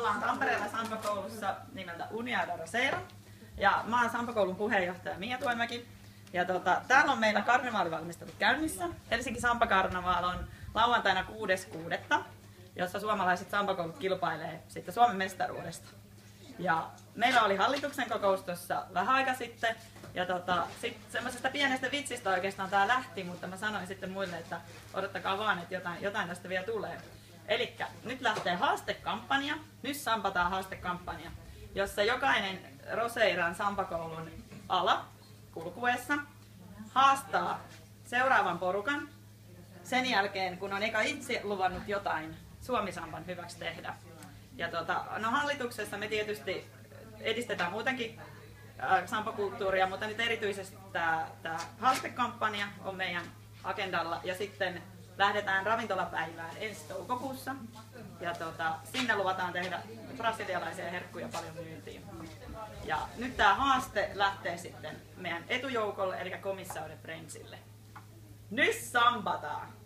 ollaan Tampereella Sampa-koulussa nimeltä Uniada Rosero. Ja mä oon Sampa-koulun puheenjohtaja Mia Tuomäki. Ja täällä on meillä karnevaalivalmistelut käynnissä. Helsinki Sampa-karnevaali on lauantaina 6.6., jossa suomalaiset Sampa-koulut kilpailee sitten Suomen mestaruudesta. Ja meillä oli hallituksen kokous tuossa vähän aika sitten. Ja sitten semmoisesta pienestä vitsistä oikeastaan tää lähti, mutta mä sanoin sitten muille, että odottakaa vaan, että jotain tästä vielä tulee. Elikkä nyt lähtee haastekampanja, nyt sampataan haastekampanja, jossa jokainen Roseiran Sampa-koulun ala kulkuessa haastaa seuraavan porukan sen jälkeen, kun on eka itse luvannut jotain Suomi-Sampan hyväksi tehdä. Ja no hallituksessa me tietysti edistetään muutenkin sampakulttuuria, mutta nyt erityisesti tämä haastekampanja on meidän agendalla ja sitten lähdetään ravintolapäivään ensi toukokuussa ja sinne luvataan tehdä brasilialaisia herkkuja paljon myyntiin. Ja nyt tämä haaste lähtee sitten meidän etujoukolle eli Comissão de Friendsille. Nyt sampataan!